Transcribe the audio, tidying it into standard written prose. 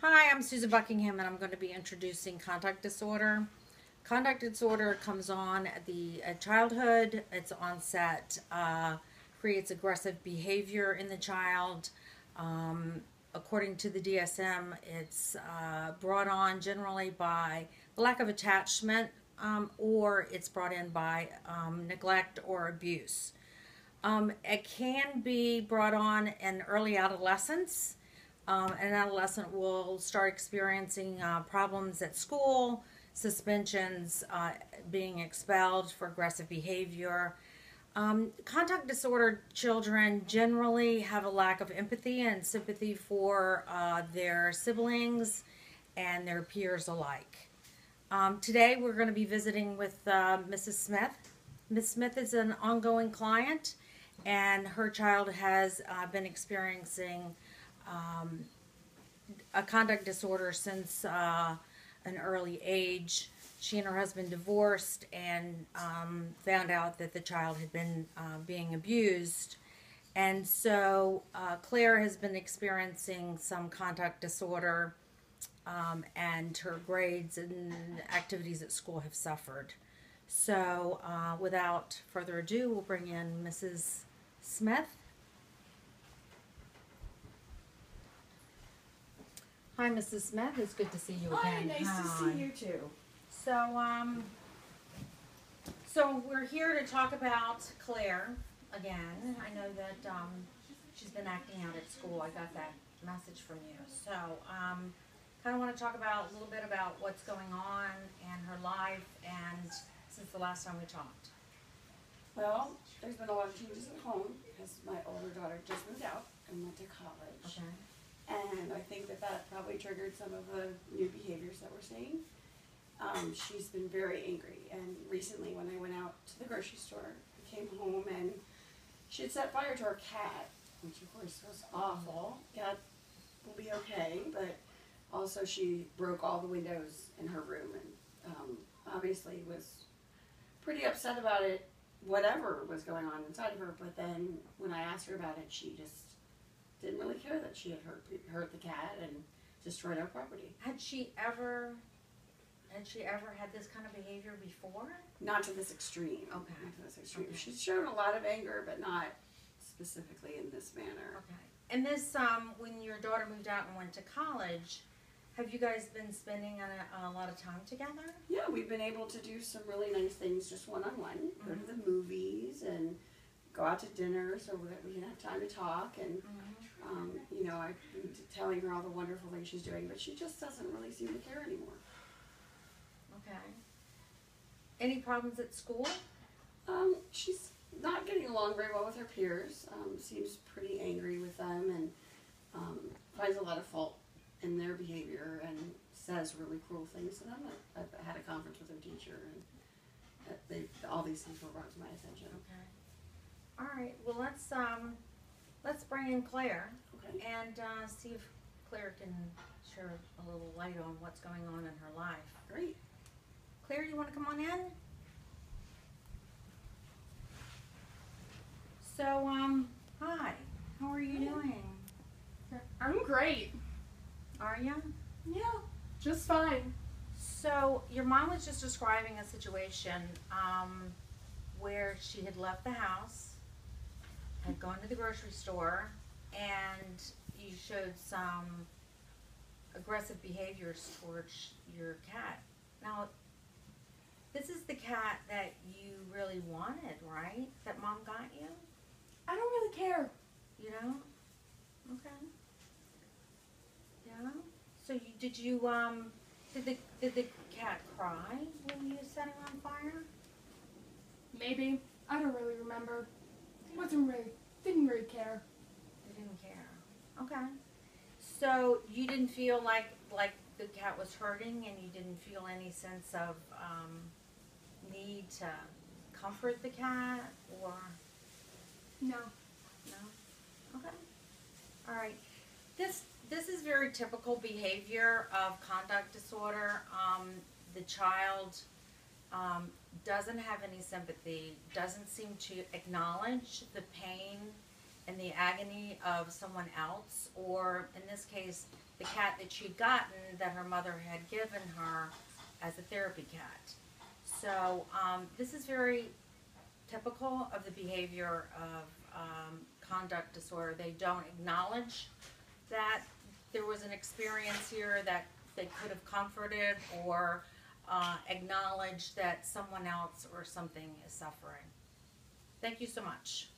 Hi, I'm Susan Buckingham, and I'm going to be introducing conduct disorder. Conduct disorder comes on at the childhood. Its onset creates aggressive behavior in the child. According to the DSM, it's brought on generally by the lack of attachment, or it's brought in by neglect or abuse. It can be brought on in early adolescence. An adolescent will start experiencing problems at school, suspensions, being expelled for aggressive behavior. Conduct disorder children generally have a lack of empathy and sympathy for their siblings and their peers alike. Today we're going to be visiting with Mrs. Smith. Ms. Smith is an ongoing client, and her child has been experiencing a conduct disorder since an early age. She and her husband divorced and found out that the child had been being abused. And so Claire has been experiencing some conduct disorder, and her grades and activities at school have suffered. So without further ado, we'll bring in Mrs. Smith. Hi, Mrs. Smith. It's good to see you again. Hi, nice to see you too. So we're here to talk about Claire again. I know that she's been acting out at school. I got that message from you. So kind of want to talk about a little bit about what's going on in her life and since the last time we talked. Well, there's been a lot of changes at home because my older daughter just moved out and went to college. Okay. And I think that probably triggered some of the new behaviors that we're seeing. She's been very angry, and recently when I went out to the grocery store, I came home and she had set fire to our cat, which of course was awful. Cat will be okay, but also she broke all the windows in her room and obviously was pretty upset about it, whatever was going on inside of her. But then when I asked her about it, she just didn't really care that she had hurt the cat and destroyed our property. Had she ever had this kind of behavior before? Not to this extreme. Okay. Not to this extreme. Okay. She's shown a lot of anger, but not specifically in this manner. Okay. And this, when your daughter moved out and went to college, have you guys been spending a lot of time together? Yeah, we've been able to do some really nice things just one-on-one. Mm-hmm. Go to the movies and go out to dinner so that we can have time to talk. And, you know, I've been telling her all the wonderful things she's doing, but she just doesn't really seem to care anymore. Okay. Any problems at school? She's not getting along very well with her peers. Seems pretty angry with them and finds a lot of fault in their behavior and says really cruel things to them. I've had a conference with her teacher, and all these things were brought to my attention. Okay. All right. Well, let's bring in Claire. Okay. And see if Claire can share a little light on what's going on in her life. Great. Claire, you want to come on in? So, hi. How are you doing? I'm great. Are you? Yeah, just fine. So, your mom was just describing a situation where she had left the house, had gone to the grocery store, and you showed some aggressive behaviors towards your cat. Now, this is the cat that you really wanted, right? That mom got you? I don't really care. You know? Okay. Yeah? So did the cat cry when you set him on fire? Maybe. I don't really remember. Didn't really care. You didn't care. Okay. So you didn't feel like the cat was hurting, and you didn't feel any sense of need to comfort the cat, or No. no? Okay. All right. This is very typical behavior of conduct disorder. The child doesn't have any sympathy, doesn't seem to acknowledge the pain and the agony of someone else, or in this case, the cat that she'd gotten that her mother had given her as a therapy cat. So this is very typical of the behavior of conduct disorder. They don't acknowledge that there was an experience here that they could have comforted or acknowledge that someone else or something is suffering. Thank you so much.